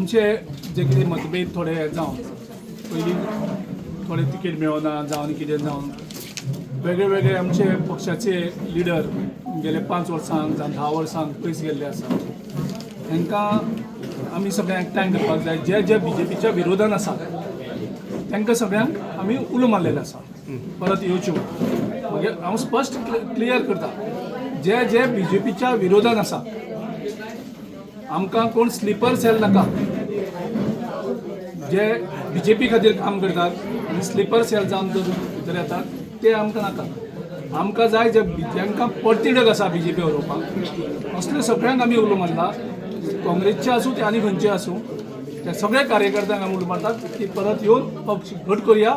आमचे जे कितें मतभेद थोडे जावन पयलीं थोडे तिकेट मेळना जावन कितें जावन वेगळे वेगळे आमचे पक्षाचे लिडर गेले 5 वर्सांक जावं 10 वर्सांक पयस गेल्ले आसा तांकां आमी सगळ्यांक एकठांय करपाक जाय जे जे BJPच्या विरोधान आसा तांकां सगळ्यांक आमी उलो मारलेले आसा परत येवच्यो मागीर हांव स्पश्ट क्लियर करता जे जे BJPच्या विरोधान आसा आमकां कोण स्लीपर सेल नाका जे BJP खातीर काम करतात आनी स्लीपर सेल जावन भितर येतात ते आमकां नाका आमकां जाय जे जांकां परतिडक आसा BJP व्हरोवपाक असले सगळ्यांक आमी उलो मारला काँग्रेसचे आसूं ते आनी खंयचे आसूं त्या सगळ्या कार्यकर्त्यांक आमी उलो मारतात की परत येवन पक्ष घट करुया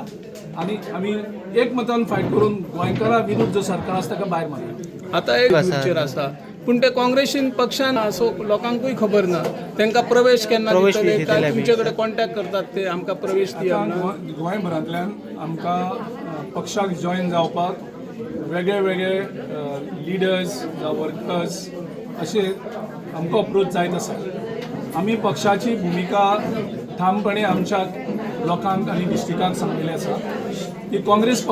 आनी आमी एकमतान फायट करून गोंयकारां विरुद्ध जो सरकार आसा ताका भायर मारया. आता एक पिक्चर आसा पण ते काँग्रेसीन पक्षान असो लोकांकूय खबर ना तांकां प्रवेश केन्ना दितले काय तुमचे कडेन कॉन्टॅक्ट करतात ते आमकां प्रवेश दिया गोंयभरांतल्यान आमकां पक्षाक जॉयन जावपाक वेगळे वेगळे लिडर्स जावं वर्कर्स अशे आमकां अप्रोच जायत आसा आमी पक्षाची भुमिका ठामपणे आमच्या लोकांक आनी डिस्ट्रिक्टांक सांगिल्लें आसा की काँग्रेस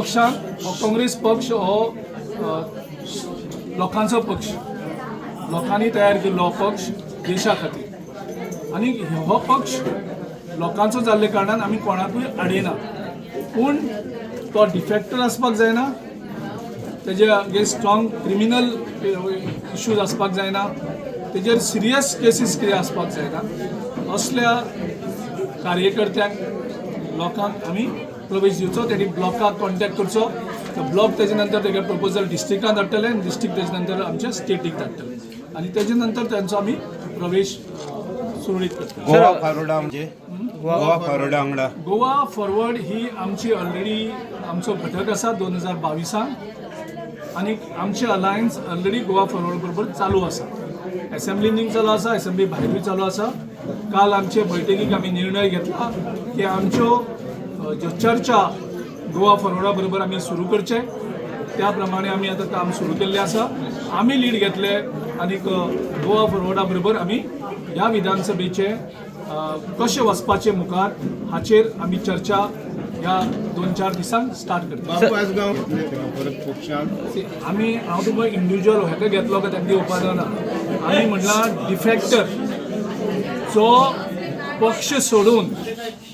पक्ष हो लोकांचो पक्ष लोकांनी तयार केल्लो पक्ष देशा खातीर आनी हो पक्ष लोकांचो जाल्ले कारणान आमी कोणाकूय आडयना पूण तो डिफेक्टर आसपाक जायना तेजे अगेन्स्ट स्ट्रॉंग क्रिमिनल इश्यूज आसपाक जायना तेजेर सिरियस केसीस कितें आसपाक जायना असल्या कार्यकर्त्यांक लोकांक आमी प्रवेश दिवचो तेणी ब्लॉकाक कॉन्टॅक्ट करचो ब्लॉक तेजे नंतर तेगे प्रपोजल डिस्ट्रिक्टान धाडटले आनी डिस्ट्रिक्ट तेजे नंतर आमच्या स्टेटीक धाडटले आनी तेजे नंतर त्यांचो आमी प्रवेश सुरळीत करतले. गोवा फॉरवर्डा म्हणजे गोवा फॉरवर्डा वांगडा गोवा फॉरवर्ड ही आमची ऑलरेडी आमचो घटक आसा 2022 आनी आमचे अलायन्स ऑलरेडी गोवा फॉरवर्ड बरोबर चालू आसा असेंब्लीनीय चालू आसा असेंब्ली भायरूय चालू आसा काल आमचे बैठकीक आमी निर्णय घेतला की आमच्यो ज्यो चर्चा गोवा फॉरवर्डा बरोबर आमी सुरू करचे त्या प्रमाणे आमी आतां काम सुरू केल्लें आसा आमी लीड घेतले आनी गोवा फॉरवर्डा बरोबर आमी ह्या विधानसभेचे कशें वचपाचे मुखार हाचेर आमी चर्चा ह्या 2-4 दिसांक स्टार्ट करता. आमी हांव तुमकां इंडिव्युज्युअल हेका घेतलो काय तांकां उपादान आमी म्हणला डिफेक्टर जो पक्ष सोडून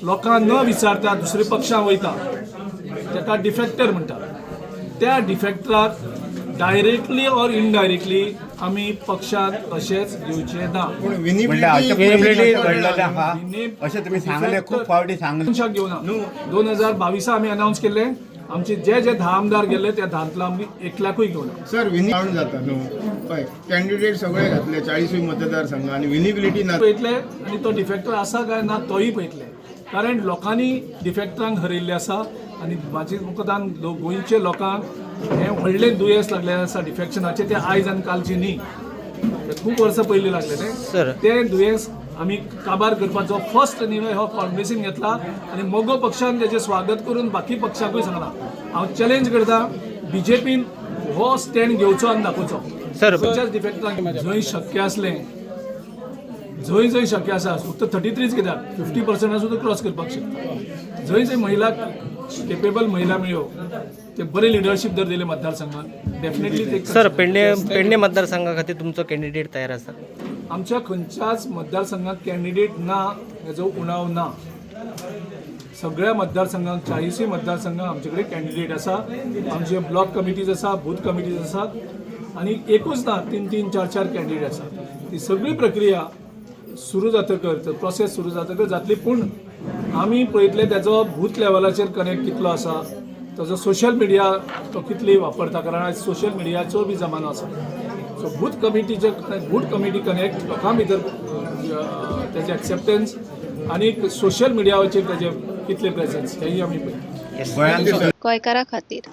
लोकांक न विचारता दुसऱ्या पक्षांत वयता ताका डिफेक्टर म्हणटात त्या डिफेक्टराक डायरेक्टली ऑर इनडायरेक्टली आमी पक्षांत अशेंच घेवचे ना अशें तुमी सांगले खूब फावटी सांगले घेवना 2022 आमी अनाउन्स केल्ले आमचे जे 10 आमदार गेले त्या 10तलो आमी एकल्याकूय घेवना. सर विनी जाता न्हू पळय कॅन्डिडेट सगळे घातले 40 मतदारसंघ आनी विनिबिलिटी ना पळयतले आनी तो डिफेक्टर आसा काय ना तोय पळयतले कारण लोकांनी डिफेक्टरांक हरयल्ले आसा आनी म्हाजे मुखार गोंयचे लोकांक हें व्हडलें दुयेंस लागलेलें आसा डिफेक्शनाचें तें आयज आनी कालचें न्ही खूब वर्सां पयलीं लागलेलें तें दुयेंस आमी काबार करपाचो फर्स्ट निर्णय हो काँग्रेसीन घेतला आनी मोगो पक्षान तेजें स्वागत करून बाकी पक्षांकूय सांगला हांव चॅलेंज करता BJPन हो स्टँड घेवचो आनी दाखोवचो खंयच्याच डिफेक्टरांक जंय शक्य आसलें जंय शक्य आसा फक्त 33 कित्याक 50% सुद्दां क्रॉस करपाक शकता जंय महिला केपेबल महिला मेळ्यो ते बरे लिडरशीप जर दिले मतदारसंघात डेफिनेटली ते सर पेडणे मतदारसंघा खातीर तुमचो कॅन्डिडेट तयार आसा आमच्या खंयच्याच मतदारसंघात कॅन्डिडेट ना हेजो उणाव ना सगळ्या मतदारसंघांक 40 मतदारसंघांक आमचे कडेन कॅन्डिडेट आसा आमचे ब्लॉक कमिटीज आसा बूथ कमिटीज आसात आनी एकूच ना 3-3, 4-4 कॅन्डिडेट आसात ती सगळी प्रक्रिया सुरू जातकर प्रोसेस सुरू जातकर जातली पूण आमी पळयतले तेजो बूथ लेवलाचेर कनेक्ट कितलो आसा ताजो सोशल मिडिया तो कितली वापरता कारण आयज सोशल मिडियाचो बी जमानो आसा सो बूथ कमिटी कनेक्ट लोकां भितर तेजे एक्सेप्टन्स आनी सोशल मिडियाचेर तेजे कितले प्रेझेन्स तेय आमी पळयता गोंयकारा खातीर